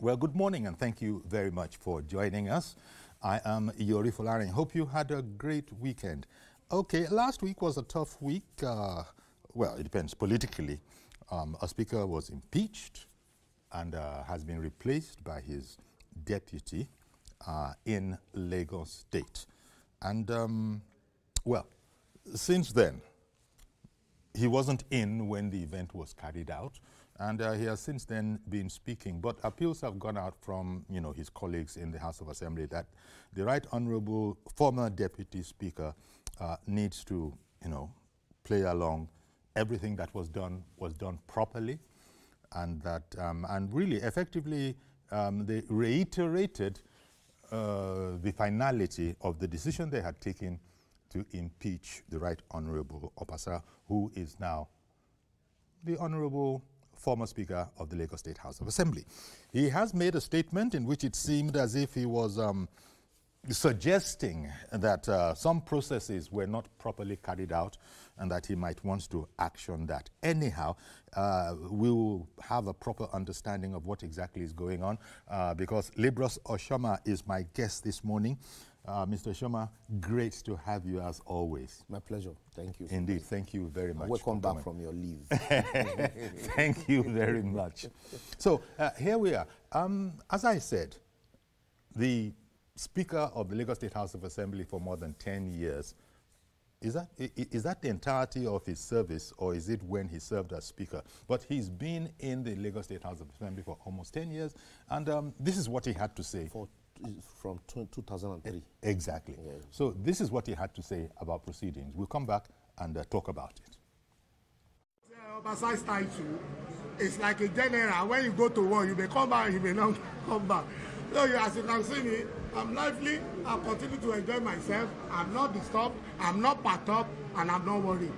Well, good morning and thank you very much for joining us. I am Yori Folarin. Hope you had a great weekend. Okay, last week was a tough week. Well, it depends politically. A speaker was impeached and has been replaced by his deputy in Lagos State. And, well, since then, he wasn't in when the event was carried out, and he has since then been speaking. But appeals have gone out from, his colleagues in the House of Assembly that the Right Honorable former Deputy Speaker needs to, play along. Everything that was done properly, and that, and really effectively, they reiterated the finality of the decision they had taken to impeach the Right Honorable Obasa, who is now the Honorable former Speaker of the Lagos State House of Assembly. He has made a statement in which it seemed as if he was suggesting that some processes were not properly carried out and that he might want to action that. Anyhow, we will have a proper understanding of what exactly is going on because Liborous Oshoma is my guest this morning. Mr. Oshoma, great to have you as always. My pleasure. Thank you. Indeed. Thank you very much. Welcome back from your leave. Thank you very much. So here we are. As I said, the Speaker of the Lagos State House of Assembly for more than 10 years, is that the entirety of his service, or is it when he served as Speaker? But he's been in the Lagos State House of Assembly for almost 10 years, and this is what he had to say. From 2003. Exactly. Yeah. So this is what he had to say about proceedings. We'll come back and talk about it. Obasa's title is like a general. When you go to war, you may come back, you may not come back. So as you can see me, I'm lively, I continue to enjoy myself, I'm not disturbed, I'm not packed up, and I'm not worried.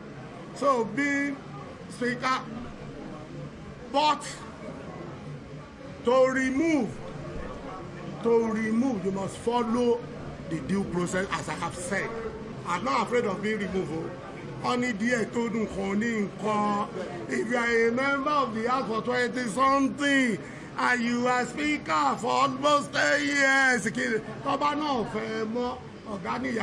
So being Speaker, but to remove, you must follow the due process, as I have said. I'm not afraid of being removed. If you are a member of the House for 20-something, and you are Speaker for almost 10 years, me,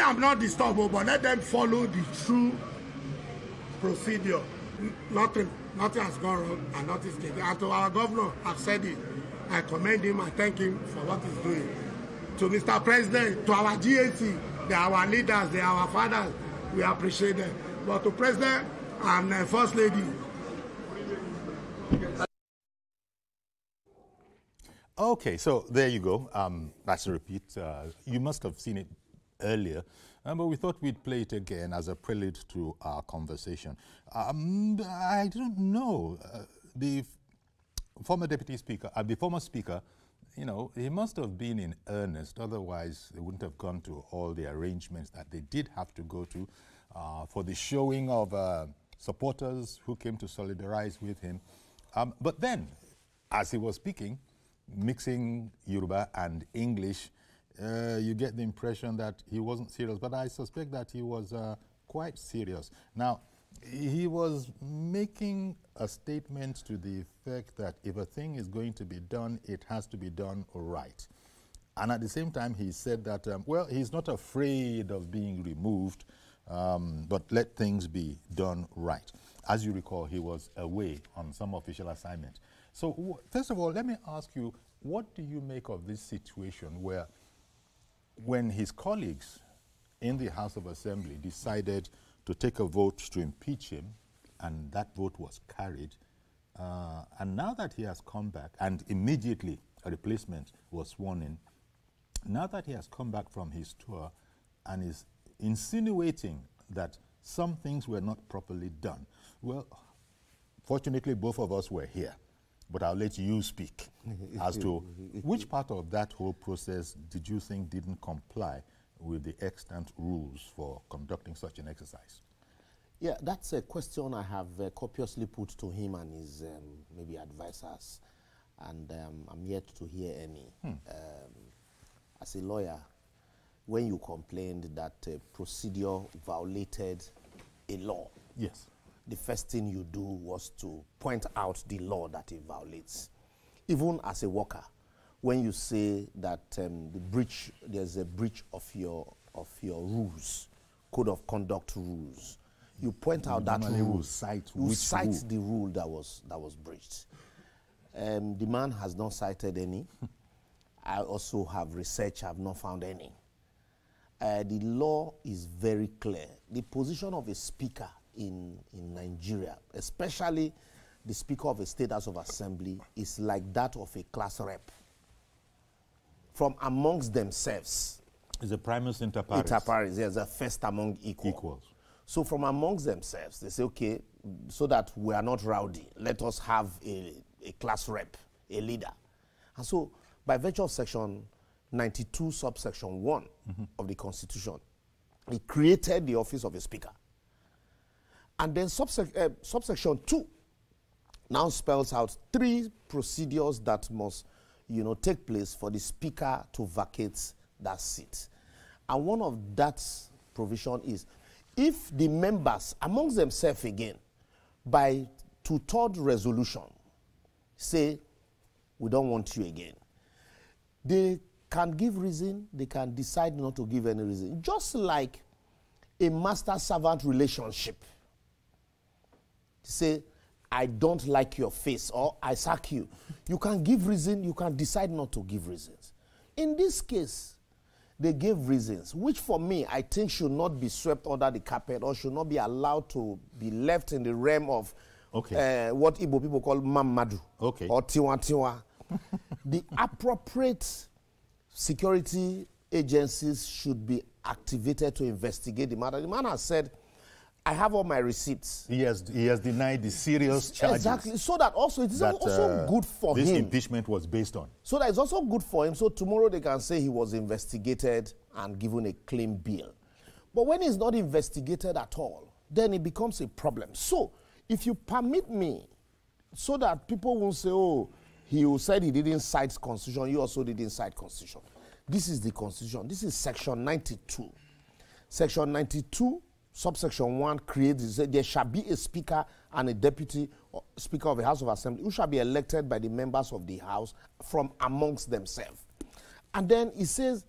I'm not disturbed, but let them follow the true procedure. Nothing has gone wrong, and nothing is taken. And to our governor, I've said it. I commend him and thank him for what he's doing. To Mr. President, to our GAC, they are our leaders, they are our fathers. We appreciate them. But to President and First Lady. Okay, so there you go. That's a repeat. You must have seen it earlier. But we thought we'd play it again as a prelude to our conversation. I don't know. The former Deputy Speaker, the former Speaker, he must have been in earnest. Otherwise, they wouldn't have gone to all the arrangements that they did have to go to for the showing of supporters who came to solidarize with him. But then, as he was speaking, mixing Yoruba and English, you get the impression that he wasn't serious, but I suspect that he was quite serious. Now, he was making a statement to the effect that if a thing is going to be done, it has to be done right. And at the same time, he said that, well, he's not afraid of being removed, but let things be done right. As you recall, he was away on some official assignment. So, first of all, let me ask you, what do you make of this situation where when his colleagues in the House of Assembly decided to take a vote to impeach him, and that vote was carried, and now that he has come back, and immediately a replacement was sworn in, now that he has come back from his tour and is insinuating that some things were not properly done, well, fortunately both of us were here. But I'll let you speak as to which part of that whole process did you think didn't comply with the extant rules for conducting such an exercise? Yeah, that's a question I have copiously put to him and his maybe advisors, and I'm yet to hear any. As a lawyer, when you complained that procedure violated a law, yes, the first thing you do was to point out the law that it violates. Even as a worker, when you say that there's a breach of your rules, code of conduct rules, you point out that rule. You cite the rule that was breached. The man has not cited any. I also have researched, I've not found any. The law is very clear. The position of a speaker in Nigeria, especially the Speaker of a State House of Assembly, is like that of a class rep. From amongst themselves. Is a primus inter pares. Inter pares, yes, a first among equals. So from amongst themselves, they say, okay, so that we are not rowdy, let us have a class rep, a leader. And so by virtue of section 92, subsection 1 of the Constitution, he created the office of a speaker. And then subsection 2 now spells out 3 procedures that must, take place for the speaker to vacate that seat. And one of that provision is, if the members amongst themselves again, by 2/3 resolution, say, we don't want you again, they can give reason, they can decide not to give any reason. Just like a master-servant relationship. Say, I don't like your face, or I sack you. You can give reason, you can decide not to give reasons. In this case, they gave reasons, which for me, I think should not be swept under the carpet or should not be allowed to be left in the realm of what Igbo people call mamadu or tiwa tiwa. The appropriate security agencies should be activated to investigate the matter. The man has said, I have all my receipts. He has denied the serious charges. Exactly. So that also it is also good for him. This impeachment was based on. So that it's also good for him. So tomorrow they can say he was investigated and given a clean bill. But when he's not investigated at all, then it becomes a problem. So if you permit me, so that people won't say, oh, he said he didn't cite Constitution, you also didn't cite Constitution. This is the Constitution. This is section 92. Section 92, subsection 1 creates, there shall be a speaker and a deputy speaker of the House of Assembly who shall be elected by the members of the House from amongst themselves. And then it says,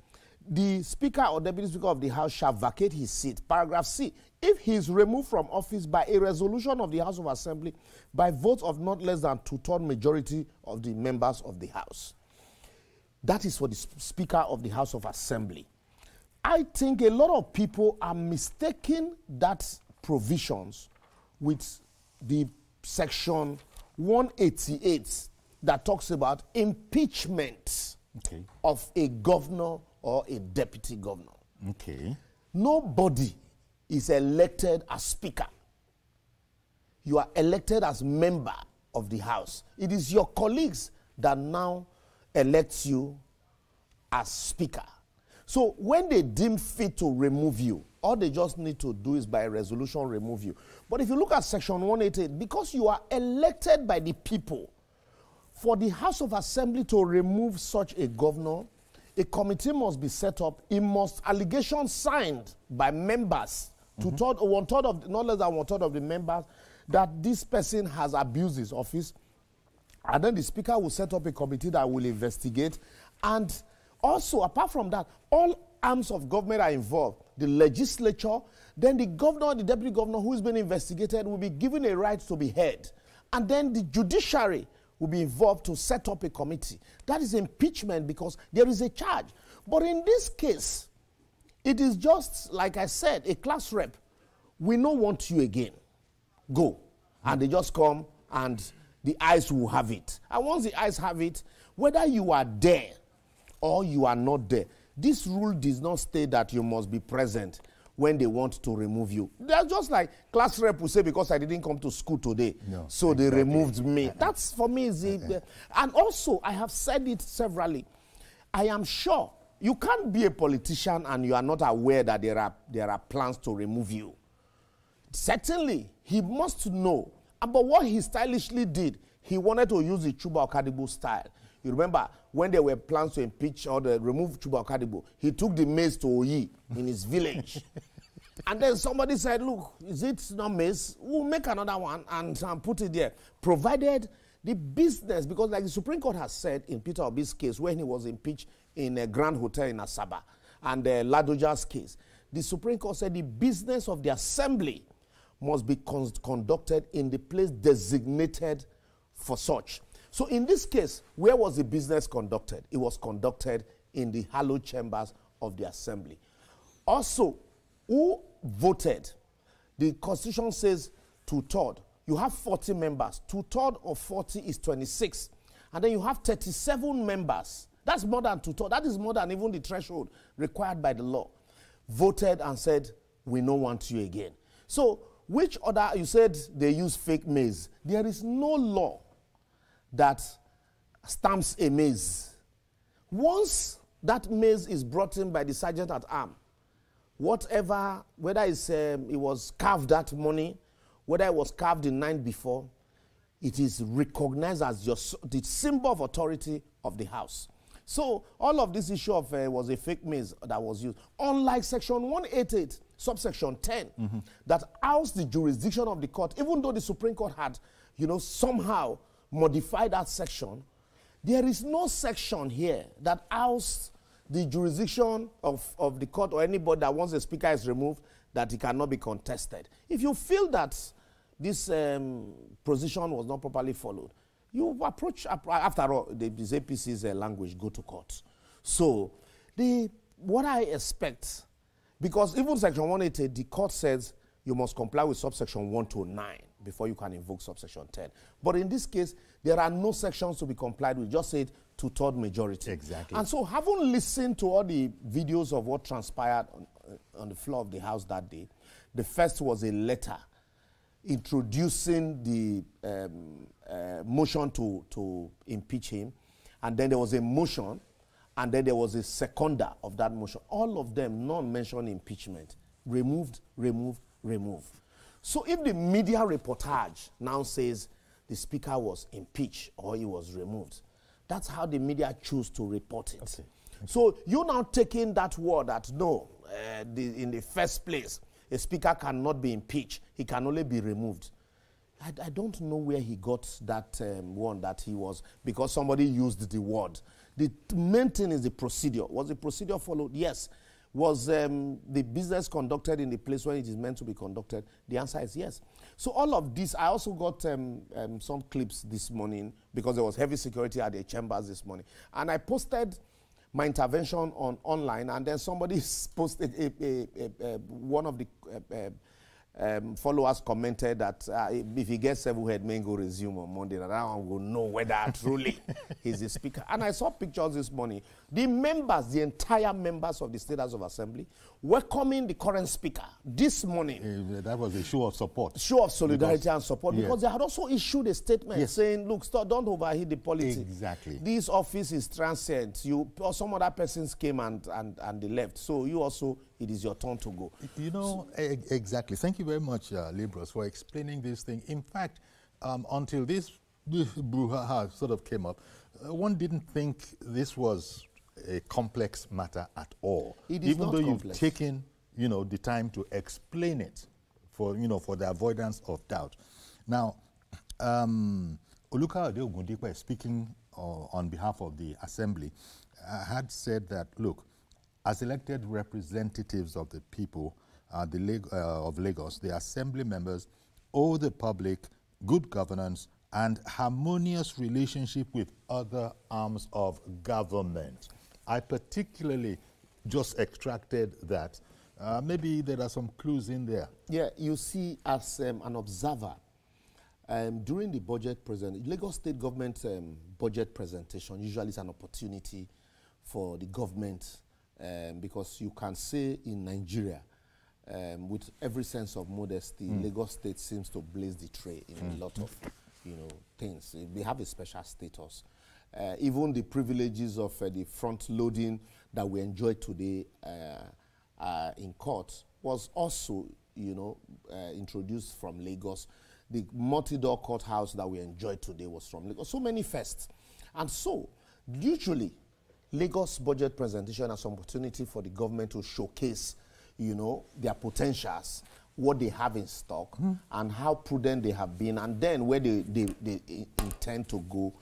the speaker or deputy speaker of the House shall vacate his seat. Paragraph C, if he is removed from office by a resolution of the House of Assembly by votes of not less than 2/3 majority of the members of the House. That is for the Speaker of the House of Assembly. I think a lot of people are mistaking that provisions with the section 188 that talks about impeachment of a governor or a deputy governor. Nobody is elected as speaker. You are elected as member of the House. It is your colleagues that now elect you as speaker. So when they deem fit to remove you, all they just need to do is by resolution remove you. But if you look at section 188, because you are elected by the people, for the House of Assembly to remove such a governor, a committee must be set up. It must allegations signed by members, not less than 1/3 of the members, that this person has abused his office. And then the speaker will set up a committee that will investigate. And also, apart from that, all arms of government are involved. The legislature, then the governor, the deputy governor who is being investigated will be given a right to be heard. And then the judiciary will be involved to set up a committee. That is impeachment because there is a charge. But in this case, it is just, like I said, a class rep. We don't want you again. Go. And they just come and the eyes will have it. And once the eyes have it, whether you are there or you are not there, this rule does not state that you must be present when they want to remove you. They're just like class rep will say, because I didn't come to school today, so they removed me. That's for me. And also, I have said it severally. I am sure you can't be a politician and you are not aware that there are plans to remove you. Certainly, he must know. But what he stylishly did, he wanted to use the Chuba Okadibo style. You remember when there were plans to impeach or remove Chuba Okadibo, he took the maize to Oyi in his village. And then somebody said, look, is it not maize? We'll make another one and put it there. Provided the business, because like the Supreme Court has said in Peter Obi's case, when he was impeached in a Grand Hotel in Asaba, and Ladoja's case, the Supreme Court said the business of the assembly must be conducted in the place designated for such. So in this case, where was the business conducted? It was conducted in the hallowed chambers of the assembly. Also, who voted? The Constitution says 2/3. You have 40 members. 2/3 of 40 is 26. And then you have 37 members. That's more than 2/3. That is more than even the threshold required by the law. Voted and said, we don't want you again. So, which other, you said they use fake maize. There is no law that stamps a maize. Once that maize is brought in by the sergeant at arms, whatever, whether it was carved that morning, whether it was carved the night before, it is recognized as the symbol of authority of the house. So all of this issue of was a fake maize that was used. Unlike Section 188, subsection 10, that housed the jurisdiction of the court, even though the Supreme Court had, somehow modified that section, there is no section here that housed the jurisdiction of the court or anybody that once the speaker is removed, that it cannot be contested. If you feel that this position was not properly followed, you approach, after all, this APC's language, go to court. So, what I expect, because even Section 180, the court says you must comply with subsection 1 to 9 before you can invoke subsection 10. But in this case, there are no sections to be complied with, just said 2/3 majority. Exactly. And so, having listened to all the videos of what transpired on the floor of the House that day, the first was a letter introducing the motion to impeach him, and then there was a motion, and then there was a seconder of that motion. All of them, none mentioned impeachment. Removed. So if the media reportage now says the speaker was impeached or he was removed, that's how the media choose to report it. Okay. So you're now taking that word that no, in the first place, a speaker cannot be impeached. He can only be removed. I don't know where he got that one that he was, because somebody used the word. The main thing is the procedure. Was the procedure followed? Yes. Was the business conducted in the place where it is meant to be conducted? The answer is yes. So all of this, I also got some clips this morning, because there was heavy security at the chambers this morning. And I posted my intervention online, and then somebody posted, one of the followers commented that if he gets 7 head, may go resume on Monday, and I will know whether truly he's the speaker. And I saw pictures this morning. The members, the entire members of the State House of Assembly, welcoming the current speaker this morning. That was a show of support. Show of solidarity and support, because they had also issued a statement saying, look, don't overheat the politics. Exactly. This office is transient. You or some other persons came and they left. So you also, it is your turn to go. Exactly. Thank you very much, Liborous, for explaining this thing. In fact, until this brouhaha sort of came up, one didn't think this was a complex matter at all. It is even not though complex. You've taken, the time to explain it for, for the avoidance of doubt. Now, Oluka Ogundipe, speaking on behalf of the Assembly, had said that, look, as elected representatives of the people of Lagos, the Assembly members owe the public good governance and harmonious relationship with other arms of government. I particularly just extracted that. Maybe there are some clues in there. Yeah, you see, as an observer, during the budget presentation, Lagos State government budget presentation usually is an opportunity for the government, because you can say in Nigeria, with every sense of modesty, Lagos State seems to blaze the trail in a lot of things. They have a special status. Even the privileges of the front loading that we enjoy today in court was also, introduced from Lagos. The multi-door courthouse that we enjoy today was from Lagos. So many firsts. And so, usually, Lagos budget presentation as an opportunity for the government to showcase, you know, their potentials, what they have in stock, and how prudent they have been, and then where they intend to go.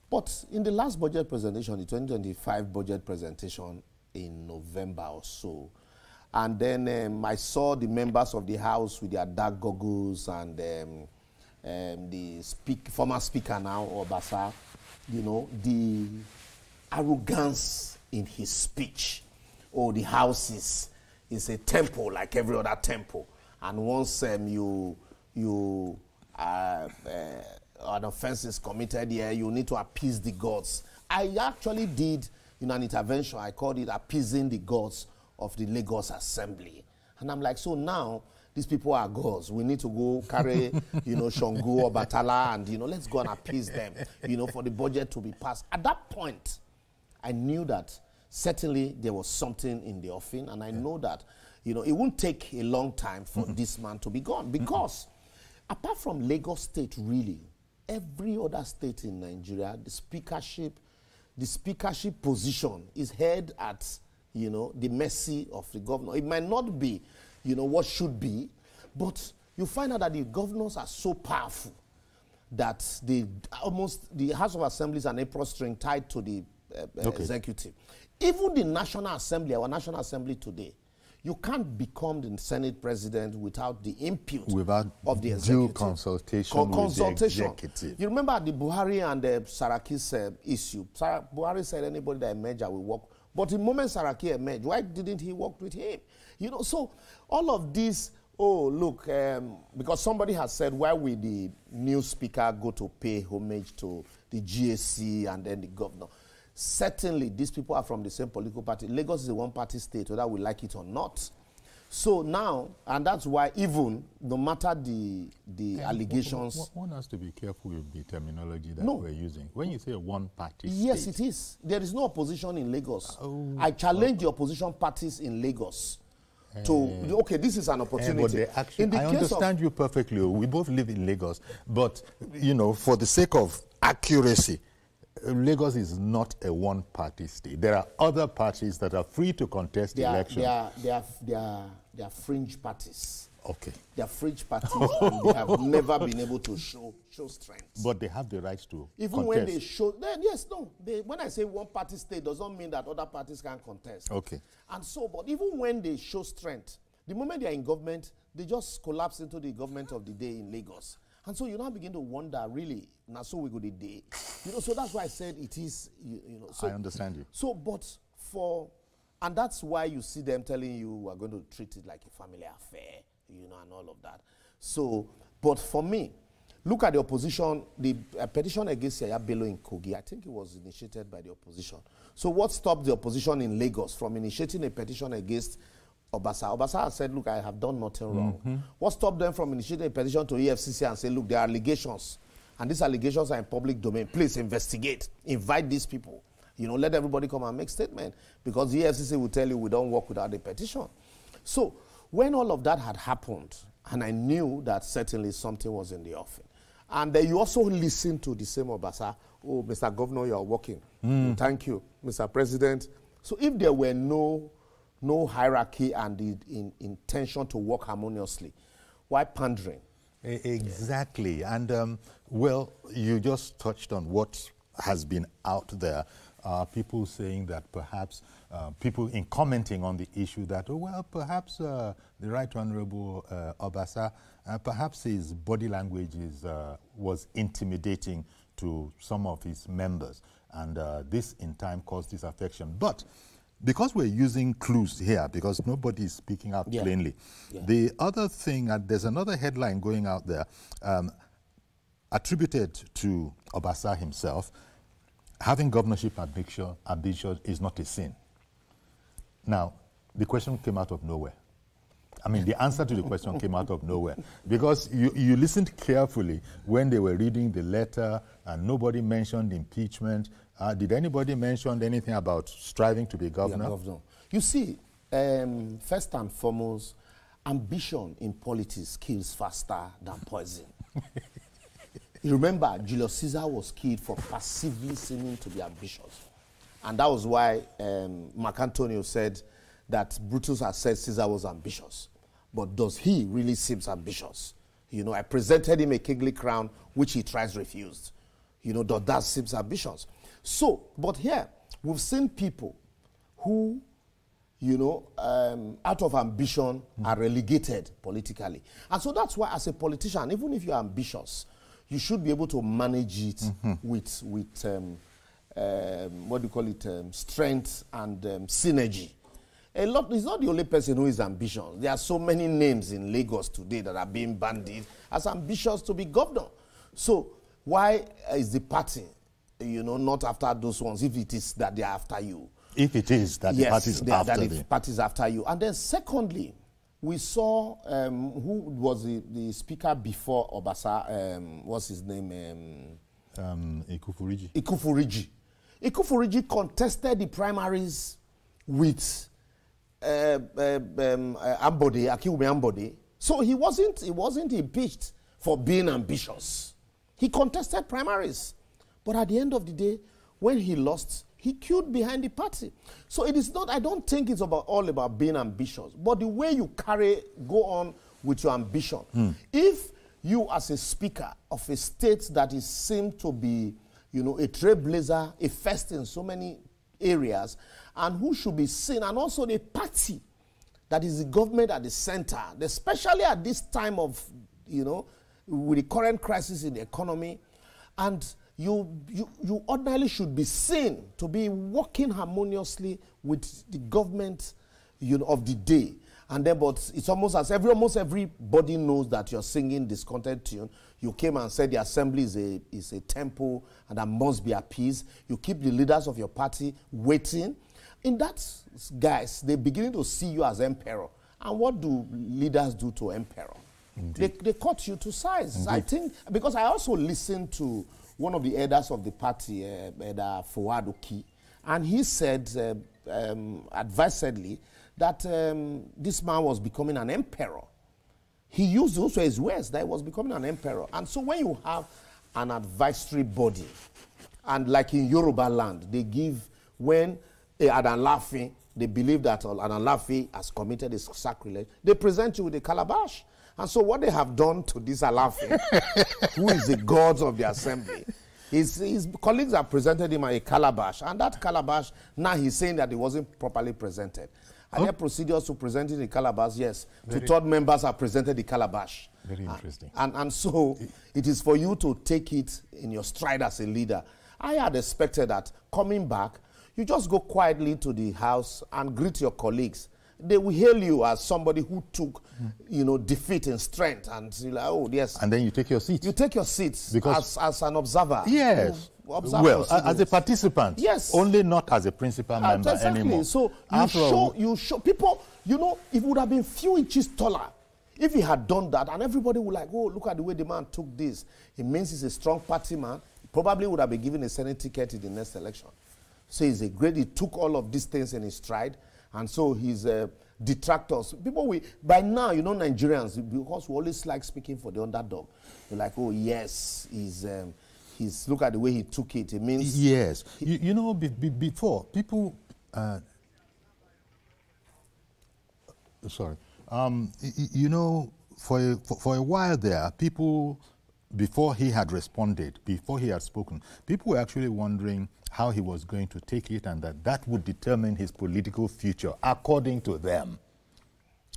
But in the last budget presentation, the 2025 budget presentation in November or so, and then I saw the members of the House with their dark goggles and the former speaker now, Obasa, you know, the arrogance in his speech. Oh, the House is a temple like every other temple. And once an offense is committed here, you need to appease the gods. I actually did, in an intervention, I called it appeasing the gods of the Lagos Assembly. And I'm like, so now, these people are gods. We need to go carry, you know, Shango or Batala and, you know, let's go and appease them, you know, for the budget to be passed. At that point, I knew that certainly there was something in the offing, and I know that, you know, it won't take a long time for this man to be gone, because apart from Lagos State, really, every other state in Nigeria, the speakership position is held at, you know, the mercy of the governor. It might not be, you know, what should be, but you find out that the governors are so powerful that the House of Assembly is an apron string tied to the executive. Even the National Assembly, our National Assembly today, you can't become the Senate president without the input of the executive. Due consultation with the executive. You remember the Buhari and the Saraki's issue. Buhari said anybody that emerged will work. But the moment Saraki emerged, why didn't he work with him? You know, so all of this, oh, look, because somebody has said, why will the new speaker go to pay homage to the GAC and then the governor? Certainly, these people are from the same political party. Lagos is a one-party state, whether we like it or not. So now, and that's why even, no matter the allegations... One has to be careful with the terminology that we're using. When you say a one-party state... Yes, it is. There is no opposition in Lagos. I challenge the opposition parties in Lagos to... Okay, this is an opportunity. I understand you perfectly. We both live in Lagos. But, you know, for the sake of accuracy, Lagos is not a one-party state. There are other parties that are free to contest the election. They are fringe parties. Okay. They are fringe parties, and they have never been able to show strength. But they have the right to even contest. When they show, then yes, no. When I say one-party state, does not mean that other parties can contest. Okay. And so, but even when they show strength, the moment they are in government, they just collapse into the government of the day in Lagos. And so you now begin to wonder, really, now so we go the day. You know, so that's why I said it is, you know. So, I understand you. So, but and that's why you see them telling you we're going to treat it like a family affair, you know, and all of that. So, but for me, look at the opposition, the petition against Yaya Bello in Kogi, I think it was initiated by the opposition. So what stopped the opposition in Lagos from initiating a petition against Obasa? Obasa has said, look, I have done nothing wrong. What stopped them from initiating a petition to EFCC and say, look, there are allegations, and these allegations are in public domain. Please investigate. Invite these people. You know, let everybody come and make statement, because the EFCC will tell you we don't work without a petition. So when all of that had happened, and I knew that certainly something was in the offing, and then you also listen to the same Obasa, oh, Mr. Governor, you are working. Thank you, Mr. President. So if there were no hierarchy and the intention to work harmoniously, why pandering? Exactly. Yeah. And, well, you just touched on what has been out there. People saying that perhaps, people in commenting on the issue that, oh, well, perhaps the Right Honorable Obasa, perhaps his body language was intimidating to some of his members. And this, in time, caused disaffection. But because we're using clues here, because nobody is speaking out plainly, the other thing, there's another headline going out there, attributed to Obasa himself, having governorship ambition is not a sin. Now, the question came out of nowhere. I mean, the answer to the question came out of nowhere. Because you listened carefully when they were reading the letter, and nobody mentioned impeachment. Did anybody mention anything about striving to be governor? Yeah, governor. You see, first and foremost, ambition in politics kills faster than poison. You remember, Julius Caesar was killed for passively seeming to be ambitious. And that was why Marc Antonio said that Brutus has said Caesar was ambitious. But does he really seem ambitious? You know, I presented him a kingly crown, which he thrice refused. You know, does that seem ambitious? So, but here, we've seen people who, you know, out of ambition are relegated politically. And so that's why as a politician, even if you're ambitious, you should be able to manage it with what do you call it, strength and synergy. He's not the only person who is ambitious. There are so many names in Lagos today that are being bandied as ambitious to be governor. So why is the party, you know, not after those ones if it is that they are after you? If it is that the party is after you. Party is after you. And then secondly, we saw who was the speaker before Obasa, what's his name? Ikufuriji. Ikufuriji contested the primaries with Akiwumi Ambode. So he wasn't impeached for being ambitious. He contested primaries. But at the end of the day, when he lost, he queued behind the party. So it is not, I don't think it's all about being ambitious, but the way you go on with your ambition. If you as a speaker of a state that is seen to be, you know, a trailblazer, a first in so many areas, and who should be seen, and also the party that is the government at the center, especially at this time of, you know, with the current crisis in the economy, and you ordinarily should be seen to be working harmoniously with the government, you know, of the day. And then, but it's almost as almost everybody knows that you're singing discontent tune. You came and said the assembly is a temple and that must be appeased. You keep the leaders of your party waiting. In that, guys, they're beginning to see you as emperor. And what do leaders do to emperor? They cut you to size. Indeed. I think, because I also listened to one of the elders of the party, Elder Fuadoki, and he said, advisedly, that this man was becoming an emperor. He used also his words that he was becoming an emperor. And so when you have an advisory body, and like in Yoruba land, they give, when Adanlafi, they believe that Adanlafi has committed a sacrilege, they present you with a calabash. And so what they have done to this Alafi, who is the god of the assembly, his colleagues have presented him a calabash. And that calabash, now he's saying that it wasn't properly presented. Are there procedures to presenting the calabash? Yes. The third members have presented the calabash. Very interesting. And so it is for you to take it in your stride as a leader. I had expected that coming back, you just go quietly to the house and greet your colleagues. They will hail you as somebody who took, you know, defeat in strength, and you're like, oh, yes. And then you take your seat. You take your seats because as an observer. Yes. Well, as a participant. Yes. Only not as a principal member anymore. So you show people, you know, it would have been few inches taller if he had done that, and everybody would like, oh, look at the way the man took this. It means he's a strong party man. He probably would have been given a Senate ticket in the next election. So he took all of these things in his stride. And so his detractors, by now, you know, Nigerians, because we always like speaking for the underdog. They're like, oh, yes, he's look at the way he took it. It means... Yes. You know, before, people... sorry. You know, for a while there, people, before he had responded, before he had spoken, people were actually wondering how he was going to take it, and that would determine his political future, according to them,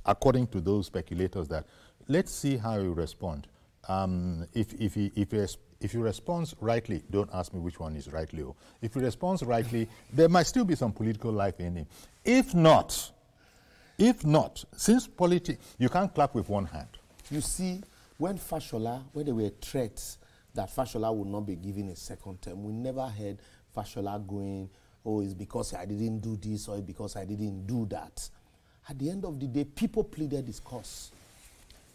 according to those speculators. That let's see how he respond. If he responds rightly, don't ask me which one is rightly. If he responds rightly, there might still be some political life in him. If not, since politics, you can't clap with one hand. You see, when there were threats that Fashola would not be given a second term, we never heard Fashola going, oh, it's because I didn't do this or it's because I didn't do that. At the end of the day, people pleaded his cause.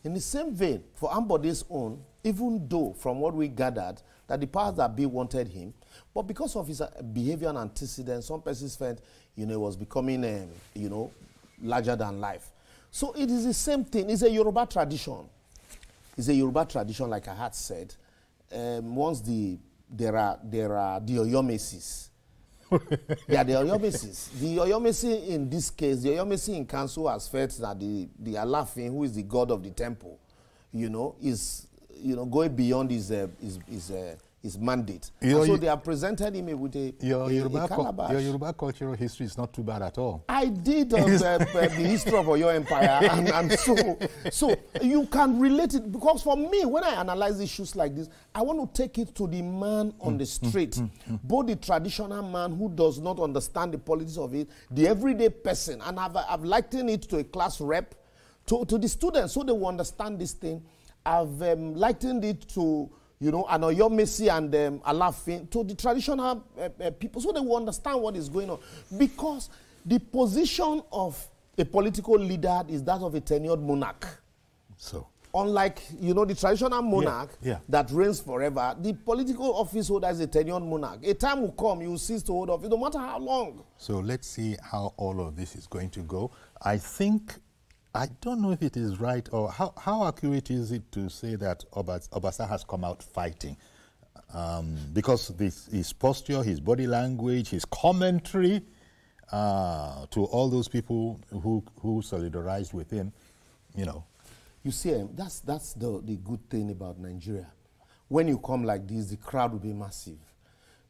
In the same vein, for Ambode's own, even though from what we gathered that the powers that be wanted him, but because of his behavior and antecedents, some persons felt, you know, it was becoming, you know, larger than life. So it is the same thing. It's a Yoruba tradition. It's a Yoruba tradition, like I had said. Once there are the Oyomesis, They are the Oyomesis. The Oyomesi in this case, the Oyomesi in council has felt that the Alafin, who is the god of the temple, is going beyond his mandate. And so they have presented him with a calabash. Your Yoruba cultural history is not too bad at all. I did the history of Oyo Empire, and so you can relate it, because for me, when I analyze issues like this, I want to take it to the man on the street, both the traditional man who does not understand the politics of it, the everyday person, and I've likened it to a class rep, to the students, so they will understand this thing. I've likened it to an Oyomesi and Alafin, to the traditional people, so they will understand what is going on. Because the position of a political leader is that of a tenured monarch. So, unlike, the traditional monarch that reigns forever, the political office holder is a tenured monarch. A time will come, you will cease to hold office, no matter how long. So let's see how all of this is going to go. I don't know if it is right, or how accurate is it to say that Obasa has come out fighting? Because his posture, his body language, his commentary to all those people who solidarized with him, You see, that's the good thing about Nigeria. When you come like this, the crowd will be massive.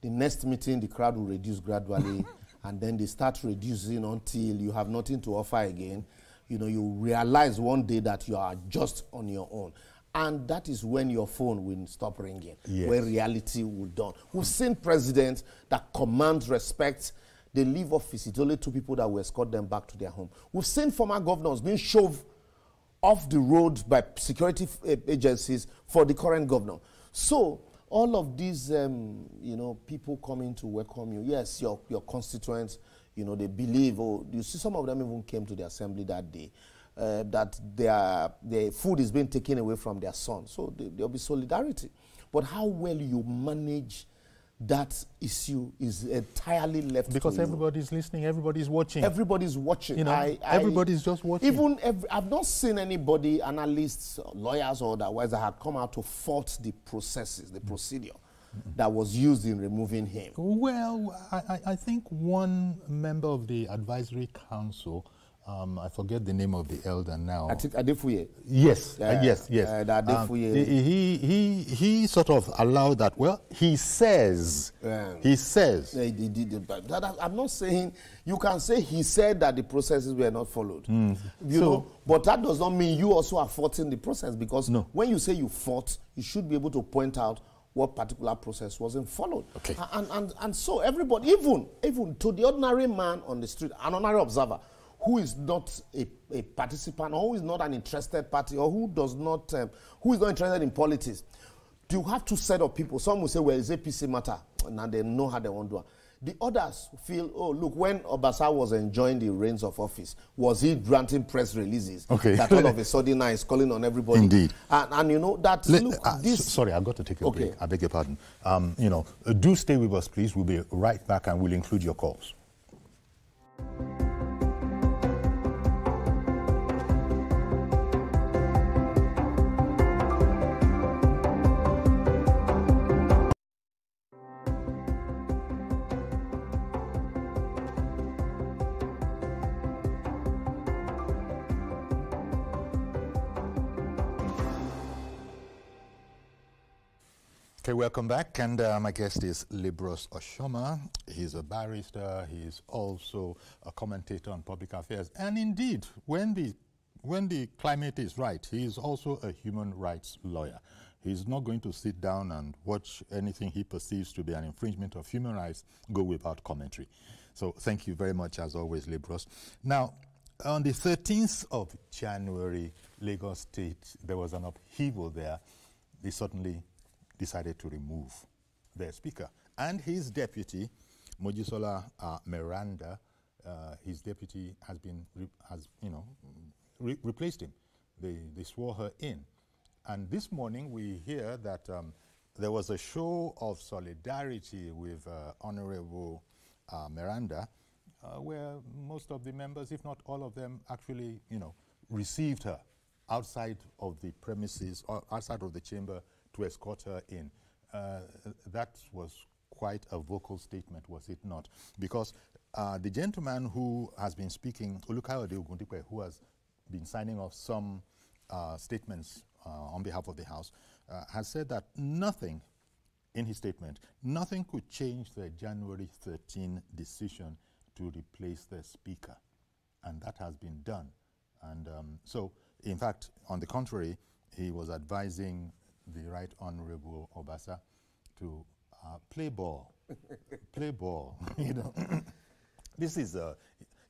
The next meeting, the crowd will reduce gradually, and then they start reducing until you have nothing to offer again. You realize one day that you are just on your own. And that is when your phone will stop ringing, where reality will dawn. We've seen presidents that command respect. They leave office. It's only 2 people that will escort them back to their home. We've seen former governors being shoved off the road by security agencies for the current governor. So all of these, people coming to welcome you, yes, your constituents, they believe, you see some of them even came to the assembly that day, that their food is being taken away from their son. So there'll be solidarity. But how well you manage that issue is entirely left to you. Because everybody's listening, everybody's watching. Everybody's watching. Everybody's just watching. I've not seen anybody, analysts, lawyers or otherwise, that had come out to fault the processes, the procedure that was used in removing him. Well, I think one member of the advisory council, I forget the name of the elder now. I think Adefuye. Yes, yes. He sort of allowed that. Well, he says. I'm not saying, you can say he said that the processes were not followed. But that does not mean you also are faulting the process, because when you say you fought, you should be able to point out what particular process wasn't followed. Okay. And so everybody, even to the ordinary man on the street, an ordinary observer, who is not a participant, or who is not an interested party, or who is not interested in politics, you have 2 sets of people. Some will say, well, it's a PC matter, and they know how they want to do it. The others feel, oh, look, when Obasa was enjoying the reins of office, was he granting press releases? Okay. That all of a sudden now is calling on everybody. Indeed. And that, sorry, I've got to take a break. I beg your pardon. Do stay with us, please. We'll be right back, and we'll include your calls. Okay, welcome back, and my guest is Liborous Oshoma. He's a barrister. He's also a commentator on public affairs, and indeed, when the climate is right, he is also a human rights lawyer. He's not going to sit down and watch anything he perceives to be an infringement of human rights go without commentary. So thank you very much, as always, Liborous. Now, on the 13th of January, Lagos State, there was an upheaval there. They certainly decided to remove their speaker and his deputy, Mojisola Miranda. His deputy has replaced him. They swore her in, and this morning we hear that there was a show of solidarity with Honorable Miranda, where most of the members, if not all of them, actually received her outside of the premises or outside of the chamber to escort her in. That was quite a vocal statement, was it not? Because the gentleman who has been speaking, Olukayode Ogundipe, who has been signing off some statements on behalf of the House, has said that nothing in his statement, nothing could change the January 13 decision to replace the Speaker. And that has been done. And so, in fact, on the contrary, he was advising the Right Honorable Obasa to play ball. Play ball, you know. This is,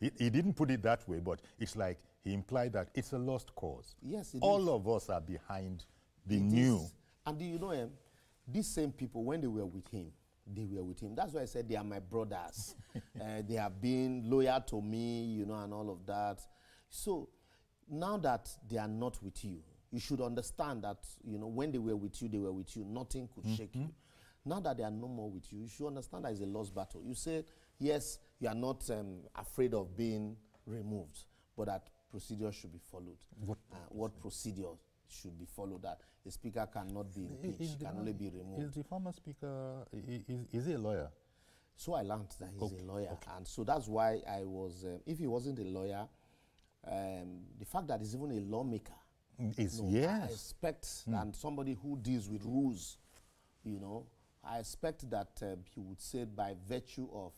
he didn't put it that way, but it's like he implied that it's a lost cause. Yes, it All is. of us are behind the It new. is. And do you know him? These same people, when they were with him, they were with him. That's why I said they are my brothers. They have been loyal to me, you know, and all of that. So now that they are not with you, you should understand that, you know, when they were with you, they were with you. Nothing could shake you. Now that they are no more with you, you should understand that it's a lost battle. You said, yes, you are not afraid of being removed, but that procedure should be followed. What procedure should be followed? That the Speaker cannot be impeached, can only be removed. Is the former Speaker, is he a lawyer? So I learned that he's a lawyer. Okay. And so that's why I was, if he wasn't a lawyer, the fact that he's even a lawmaker, I expect, and somebody who deals with rules, you know, I expect that he would say by virtue of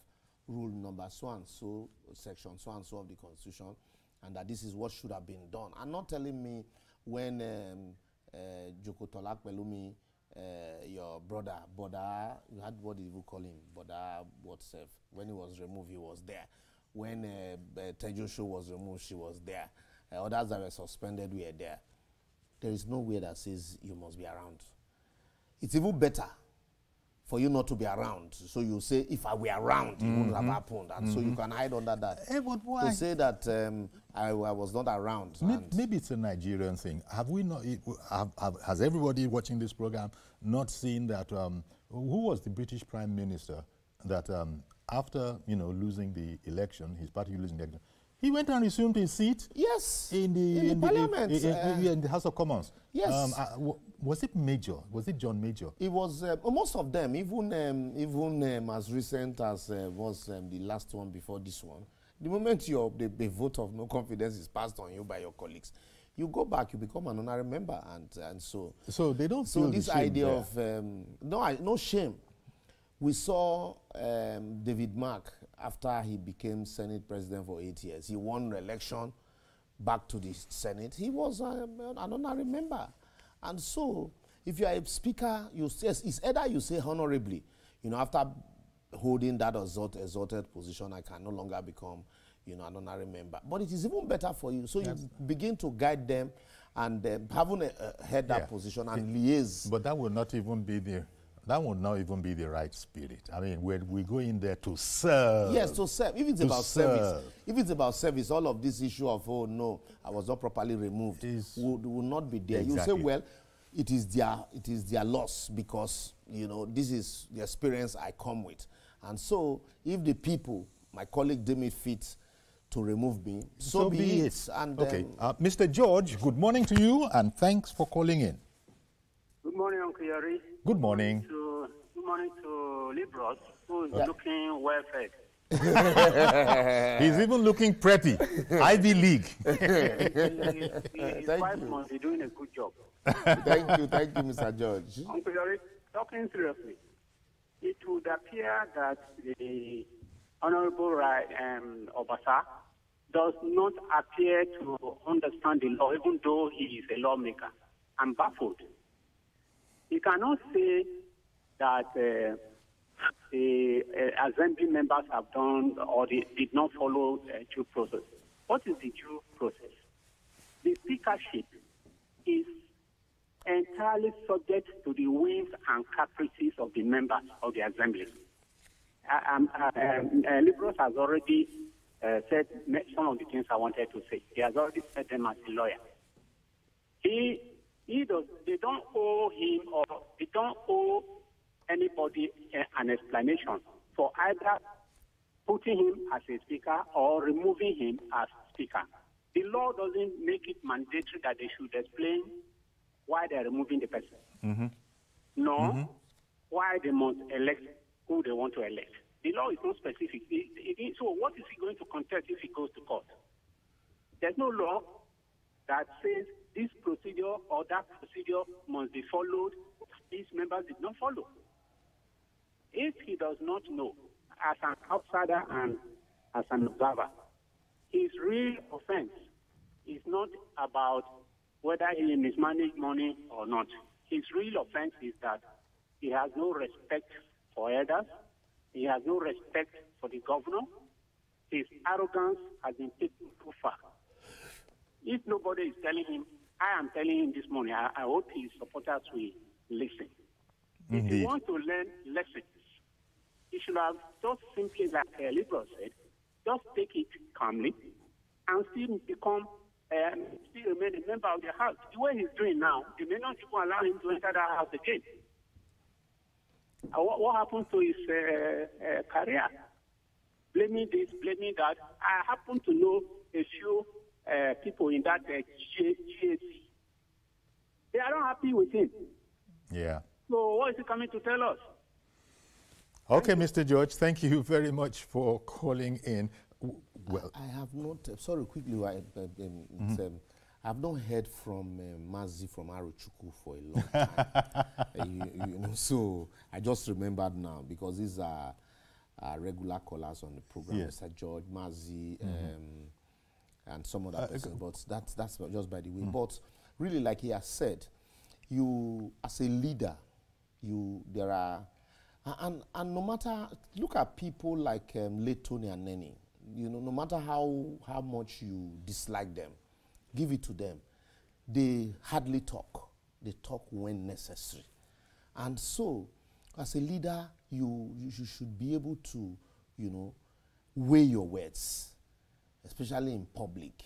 rule number so and so, section so and so of the Constitution, and that this is what should have been done. And not telling me when Joko Tolak Pelumi, your brother, you had what did you call him? When he was removed, he was there. When Tejosho was removed, she was there. Others that were suspended were there. There is no way that says you must be around. It's even better for you not to be around. So you say, if I were around, it wouldn't have happened. And so you can hide under that. But why? To say that I was not around. Maybe it's a Nigerian thing. Have we not? Has everybody watching this program not seen that? Who was the British Prime Minister that after losing the election, his party losing the election, he went and resumed his seat? Yes. In the Parliament, in the House of Commons. Yes. Was it Major? Was it John Major? It was most of them, even as recent as was the last one before this one. The moment the vote of no confidence is passed on you by your colleagues, you go back, you become an honorary member, and so. So they don't. So this idea of no shame. We saw David Mark after he became Senate president for 8 years. He won re-election back to the Senate. He was an honorary member. And so, if you are a speaker, it's either you say honorably, after holding that exalted position, I can no longer become, an honorary member. But it is even better for you. So you begin to guide them and having had that position and liaise. But that would not even be the... That would not even be the right spirit. I mean, we go in there to serve. Yes, to serve. If it's about service, if it's about service, all of this issue of, oh no, I was not properly removed, will not be there. Exactly. You say, well, it is their loss because, this is the experience I come with. And so, if the people, my colleague, deem it fit to remove me, so be it. And, okay. Mr. George, good morning to you, and thanks for calling in. Good morning, Uncle Yari. Good morning. Good morning to Liborous, who is looking well fed. He's even looking pretty. Ivy League. His wife must be doing a good job. Thank you, Mr. George. Uncle Yari, talking seriously, it would appear that the Honorable Obasa does not appear to understand the law, even though he is a lawmaker. I'm baffled. You cannot say that the assembly members have done or they did not follow due process. What is the due process? The speakership is entirely subject to the whims and caprices of the members of the assembly. Liborous has already said some of the things I wanted to say. He has already said them as a lawyer. They don't owe him or they don't owe anybody an explanation for either putting him as a speaker or removing him as speaker. The law doesn't make it mandatory that they should explain why they're removing the person. Nor why they must elect who they want to elect. The law is not specific. So what is he going to contest if he goes to court? There's no law that says this procedure or that procedure must be followed. These members did not follow. If he does not know, as an outsider and as an observer, his real offense is not about whether he mismanaged money or not. His real offense is that he has no respect for elders. He has no respect for the governor. His arrogance has been taken too far. If nobody is telling him, I am telling him this morning, I hope his supporters will listen. Indeed. If he wants to learn lessons, he should have just simply, like Liborous said, just take it calmly and still remain a member of the house. The way he's doing now, they may not even allow him to enter that house again. What happened to his career? Blaming this, blaming that. I happen to know a few people in that GAC. They are not happy with him. Yeah. So what is he coming to tell us? Okay, Mr. George, thank you very much for calling in. Well, I have not, sorry, quickly, I have not heard from Mazi from Arochukwu for a long time. So I just remembered now, because these are regular callers on the program, yes. Mr. George, Mazi, and some other persons, but that's just by the way. But really, like he has said, you, as a leader, there are, and no matter, look at people like late Tony and Nenny, no matter how much you dislike them, give it to them, they hardly talk. They talk when necessary. And so, as a leader, you should be able to, weigh your words, especially in public.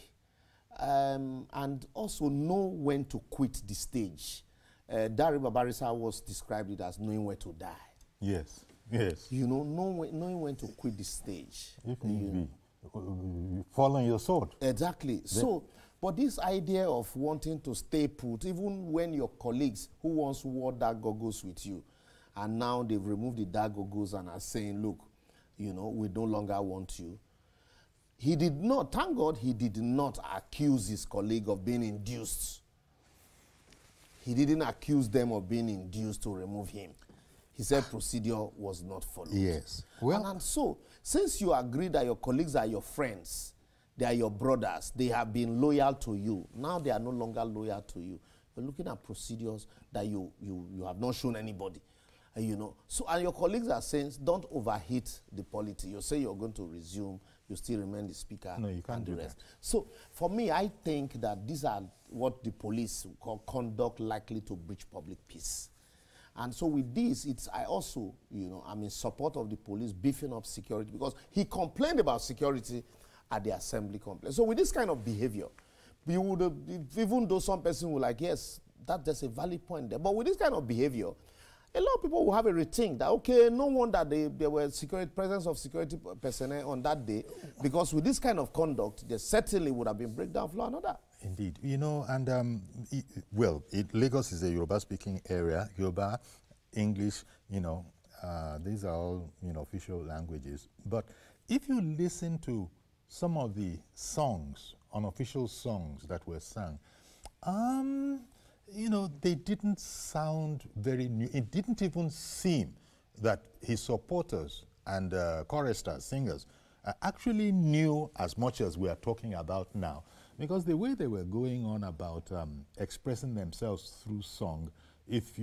And also know when to quit the stage. Dari Babarisa was described it as knowing where to die. Yes, yes. Knowing when to quit the stage. You can fall on your sword. Exactly. So, but this idea of wanting to stay put, even when your colleagues who once wore dark goggles with you, and now they've removed the dark goggles and are saying, look, we no longer want you. He did not, thank God, he did not accuse his colleague of being induced. He didn't accuse them of being induced to remove him. He said procedure was not followed. Yes. Well, and so, since you agree that your colleagues are your friends, they are your brothers, they have been loyal to you, now they are no longer loyal to you. You're looking at procedures that you have not shown anybody. So, and your colleagues are saying, don't overheat the polity. You say you're going to resume, you still remain the speaker. No, you can't and do the rest. that. So, for me, I think that these are what the police call conduct likely to breach public peace. And so with this, I also, I'm in support of the police beefing up security, because he complained about security at the assembly complex. So with this kind of behavior, you would, even though some person will like, yes, that's a valid point there. But with this kind of behavior, a lot of people will have a rethink that, okay, no wonder there were presence of security personnel on that day, because with this kind of conduct, there certainly would have been breakdown floor and all that. Indeed. And, Lagos is a Yoruba-speaking area. Yoruba, English, these are all, official languages. But if you listen to some of the songs, unofficial songs that were sung, they didn't sound very new. It didn't even seem that his supporters and choristers, singers, actually knew as much as we are talking about now. Because the way they were going on about expressing themselves through song, if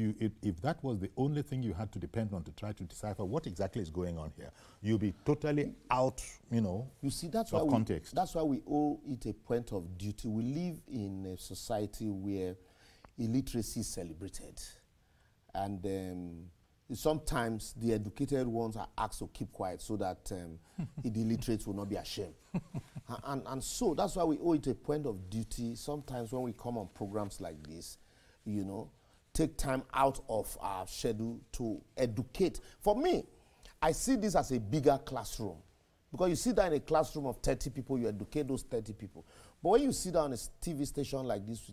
that was the only thing you had to depend on to try to decipher what exactly is going on here, you'll be totally out, you see, that's of context. That's why we owe it a point of duty. We live in a society where illiteracy is celebrated. And sometimes the educated ones are asked to keep quiet so that the illiterates will not be ashamed. and so that's why we owe it a point of duty. Sometimes when we come on programs like this, take time out of our schedule to educate. For me, I see this as a bigger classroom. Because you sit down in a classroom of 30 people, you educate those 30 people. But when you sit down in a TV station like this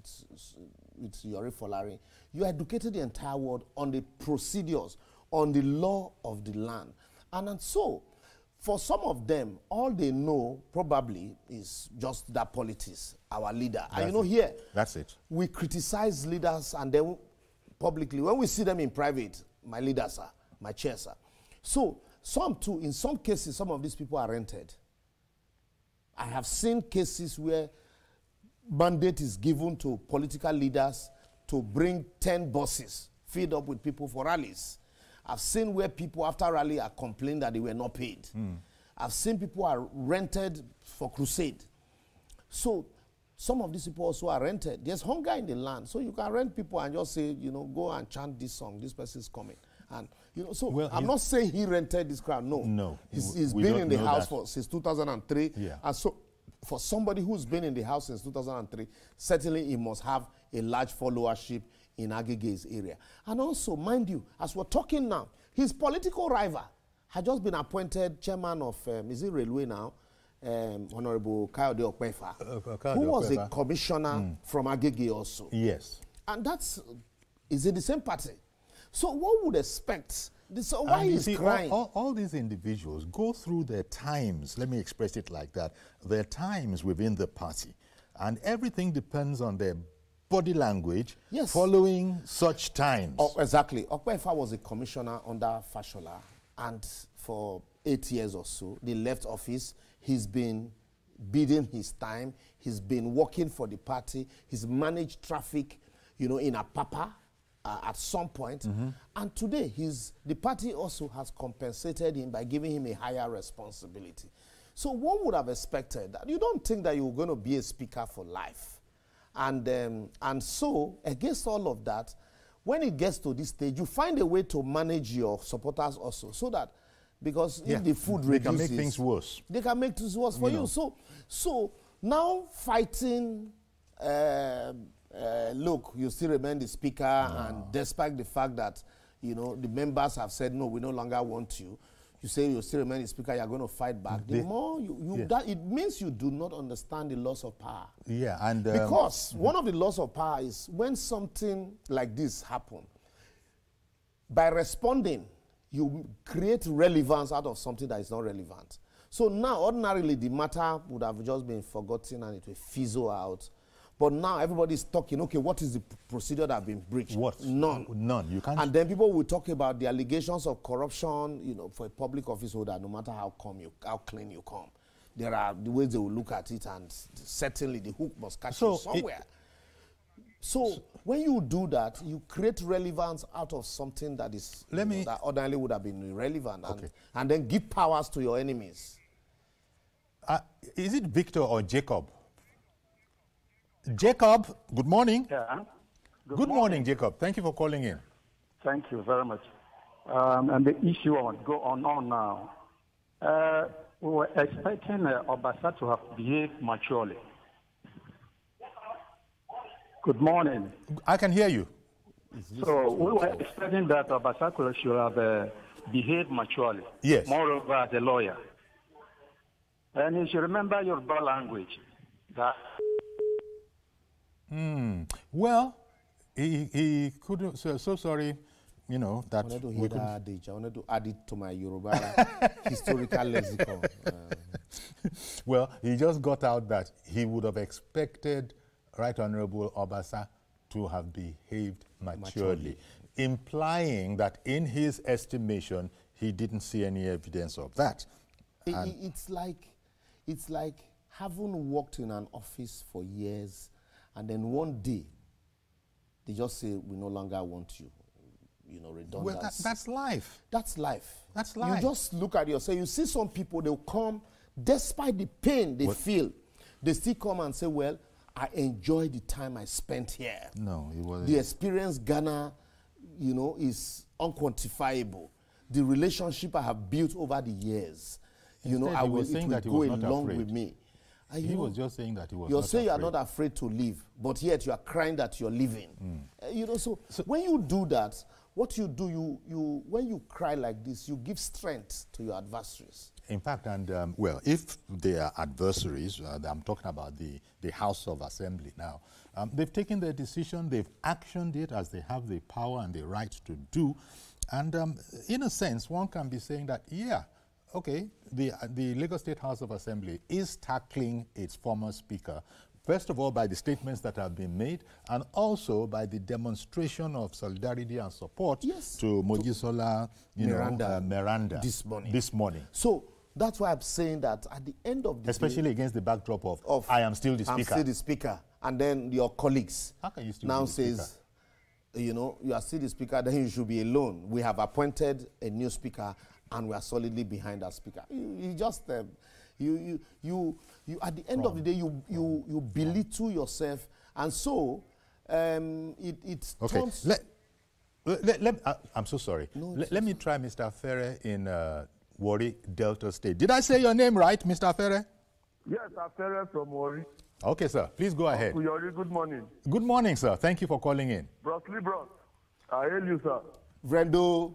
with Yori Folari, you educated the entire world on the procedures, on the law of the land. And so, for some of them, all they know probably is just that politics, our leader. And you know, here, that's it. We criticize leaders and then publicly. When we see them in private, my leaders are, my chairs are. So, some too, in some cases, some of these people are rented. I have seen cases where mandate is given to political leaders to bring 10 buses filled up with people for rallies. I've seen where people after rally are complaining that they were not paid. I've seen people are rented for crusade. So some of these people also are rented. There's hunger in the land. So you can rent people and just say, you know, go and chant this song. This person is coming. And, you know, so well, I'm not saying he rented this crowd. No. No. He's been in the house since 2003. Yeah. And so for somebody who's been in the house since 2003, certainly he must have a large followership in Alleges area. And also, mind you, as we're talking now, his political rival had just been appointed chairman of, is it Railway now? Honorable Kayode Okpefa, who was a commissioner from Agege also. Yes. And is in the same party. So what would expect? So why is he crying? All these individuals go through their times, let me express it like that, their times within the party. And everything depends on their body language following such times. Oh, exactly. Okpefa was a commissioner under Fashola, and for 8 years or so, they left office. He's been bidding his time. He's been working for the party. He's managed traffic, you know, in Apapa at some point. And today, the party also has compensated him by giving him a higher responsibility. So one would have expected that. You don't think that you're going to be a speaker for life. And so, against all of that, when it gets to this stage, you find a way to manage your supporters also, so that, because if the food reduces, they can make things worse. They can make things worse for you. So now fighting, look, you still remain the speaker, and despite the fact that, you know, the members have said, no, we no longer want you, you say you still remain the speaker, you're going to fight back. The more it means you do not understand the laws of power. Yeah, and because one of the laws of power is when something like this happens, by responding, you create relevance out of something that is not relevant. So now, ordinarily, the matter would have just been forgotten and it will fizzle out. But now everybody's talking, okay, what is the procedure that has been breached? What? None. None. You can't. And then people will talk about the allegations of corruption, you know, for a public office holder, no matter how clean you come. There are the ways they will look at it, and certainly the hook must catch you somewhere. So when you do that, you create relevance out of something that is that ordinarily would have been irrelevant, and then give powers to your enemies. Is it Victor or Jacob? Jacob, good morning. Yeah. Good morning, Jacob. Thank you for calling in. Thank you very much. And the issue go on now. We were expecting Obasa to have behaved maturely. Good morning. I can hear you. So we were expecting that Obasa should have behaved maturely. Yes. Moreover, as a lawyer. And you should remember your body language. That Well, he couldn't. So sorry, you know that. I wanted to hear that adage. I wanted to add it to my Yoruba historical lexicon. Well, he just got out that he would have expected Right Honorable Obasa to have behaved maturely, implying that in his estimation he didn't see any evidence of that. It's like having worked in an office for years, and then one day they just say, we no longer want you. You know, redundant. Well, that's life. That's life. That's life. You just look at yourself. You see some people, they'll come, despite the pain they feel, they still come and say, well, I enjoy the time I spent here. No, it wasn't. The experience Ghana, you know, is unquantifiable. The relationship I have built over the years, you know, it will go along with me. He was just saying that he was. You're saying you're not afraid to leave, but yet you are crying that you're leaving. You know, so when you do that, what you do, when you cry like this, you give strength to your adversaries. In fact, and well, if they are adversaries, I'm talking about the House of Assembly now, they've taken their decision, they've actioned it as they have the power and the right to do, And in a sense, one can be saying that, yeah, okay, the Lagos State House of Assembly is tackling its former speaker, first of all by the statements that have been made, and also by the demonstration of solidarity and support to Mojisola Miranda this morning. So that's why I'm saying that at the end of the especially day, against the backdrop of I am still the speaker. I'm still the speaker. And then your colleagues How can you still now be the speaker? says, you know, you are still the speaker, then you should be alone. We have appointed a new speaker, and we are solidly behind that speaker. You just, you at the end of the day, you belittle yourself, and so it okay. turns. I'm so sorry. No, let me try Mr. Ferre in Warri, Delta State. Did I say your name right, Mr. Ferre? Yes, I'm Ferre from Warri. Okay, sir. Please go ahead. Yori, good morning. Good morning, sir. Thank you for calling in. Bros Liborous, I hail you, sir. Brendo.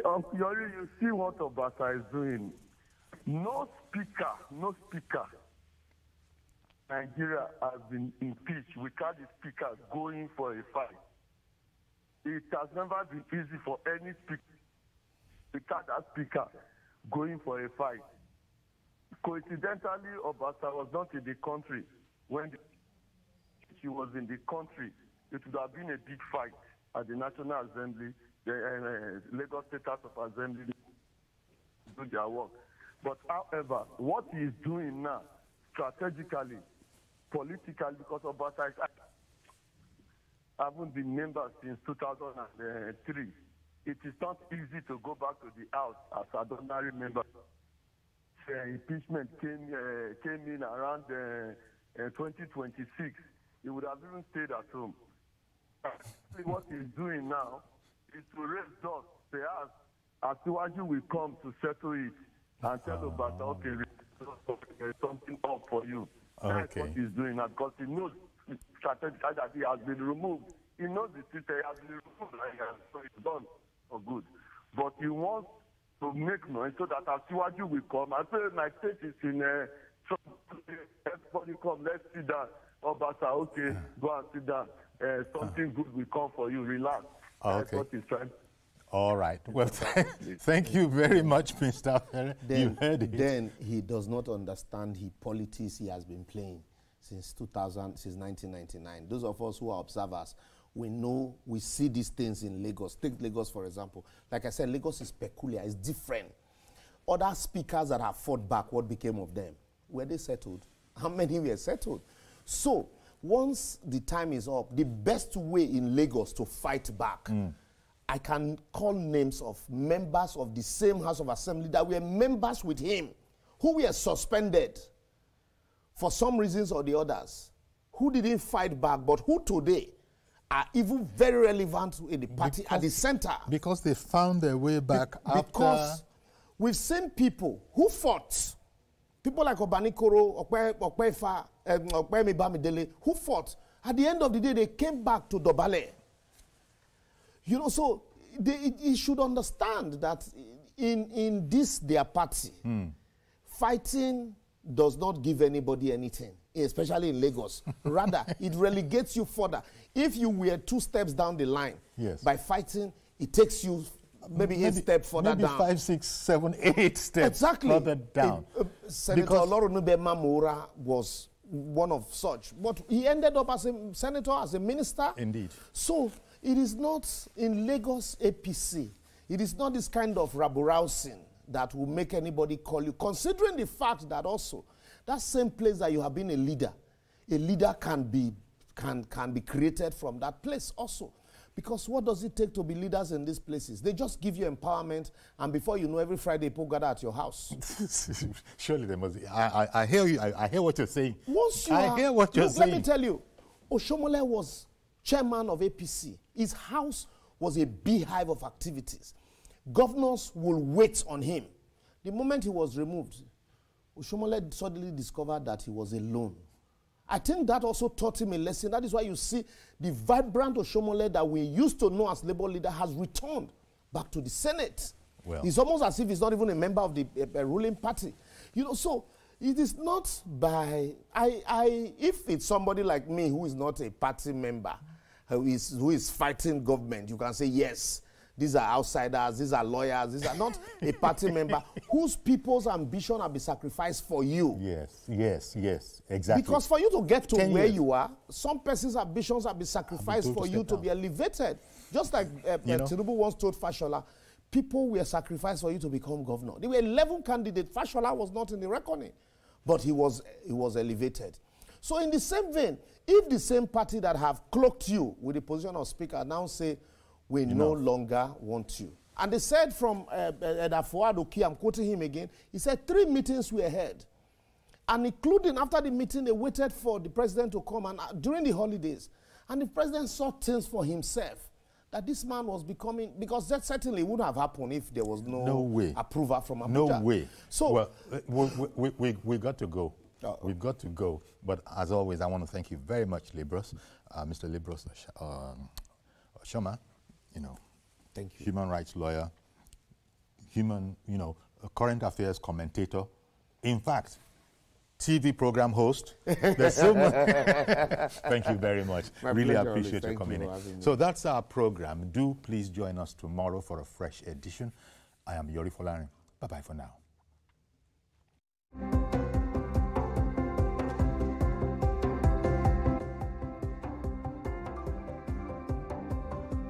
Uncle Yori, you see what Obasa is doing. No speaker. Nigeria has been impeached without the speaker going for a fight. It has never been easy for any speaker without that speaker going for a fight. Coincidentally, Obasa was not in the country. When he was in the country, it would have been a big fight at the National Assembly, the Lagos State House of Assembly, to do their work. But however, what he is doing now, strategically, politically, because Obasa haven't been member since 2003, it is not easy to go back to the house as an ordinary member. Impeachment came in around 2026, he would have even stayed at home. What he's doing now is to raise dust. Perhaps Asiwaju will come to settle it and tell Obasa, okay, there's something up for you. That's what he's doing now, because he knows strategically that he has been removed. He knows the system has been removed, so it's done for good. But he wants to make noise so that Asiwaju will come. I say my state is in everybody come, let's sit down. Obasa, okay, go and sit down. Something good will come for you. Relax. That's what he's trying. All right. Well, thank you very much, Mr. Ferre. You heard it. Then he does not understand the politics he has been playing since 1999. Those of us who are observers, we know, we see these things in Lagos. Take Lagos, for example. Like I said, Lagos is peculiar, it's different. Other speakers that have fought back, what became of them? Were they settled? How many were settled? So, once the time is up, the best way in Lagos to fight back, I can call names of members of the same House of Assembly that were members with him, who were suspended for some reasons or the others, who didn't fight back, but who today are even very relevant in the party at the center. Because they found their way back because we've seen people who fought. People like Obanikoro, Okwefa, Okwemi Bamidele, who fought. At the end of the day, they came back to Dobale. You know, so he should understand that in this, their party, fighting does not give anybody anything, especially in Lagos. Rather, it relegates you further. If you were 2 steps down the line, by fighting, it takes you maybe 8 steps further down. 5, 6, 7, 8 steps further down. Senator Olorunube Mamora was one of such. But he ended up as a senator, as a minister. Indeed. So it is not in Lagos APC. It is not this kind of rabble-rousing that will make anybody call you, considering the fact that also that same place that you have been a leader can be created from that place also. Because what does it take to be leaders in these places? They just give you empowerment, and before you know, every Friday people gather at your house. Surely they must. I hear you. I hear what you're saying. I hear what you're saying. Let me tell you, Oshomole was chairman of APC. His house was a beehive of activities. Governors will wait on him. The moment he was removed, Oshomole suddenly discovered that he was alone. I think that also taught him a lesson. That is why you see the vibrant Oshomole that we used to know as Labour leader has returned back to the Senate. Well, it's almost as if he's not even a member of the ruling party. You know, so it is not by... if it's somebody like me who is not a party member, who is fighting government, you can say, yes, these are outsiders, these are lawyers, these are not a party member whose people's ambition have been sacrificed for you. Yes, exactly. Because for you to get to where you are, some person's ambitions have been sacrificed for you to be elevated. Just like Tinubu once told Fashola, people were sacrificed for you to become governor. There were 11 candidates. Fashola was not in the reckoning, but he was elevated. So in the same vein, if the same party that have cloaked you with the position of speaker now say, we no longer want you. And they said from Fuad Oki, I'm quoting him again, he said 3 meetings were held. And including after the meeting, they waited for the president to come and during the holidays. And the president saw things for himself that this man was becoming, because that certainly wouldn't have happened if there was no way approval from Abuja. No way. So, well, we got to go. We've got to go. But as always, I want to thank you very much, Liborous, Mr. Liborous Oshoma, thank you. Human rights lawyer, current affairs commentator. In fact, TV program host. There's so much. Thank you very much. Really appreciate you coming in. So that's our program. Do please join us tomorrow for a fresh edition. I am Yori Folarin. Bye-bye for now.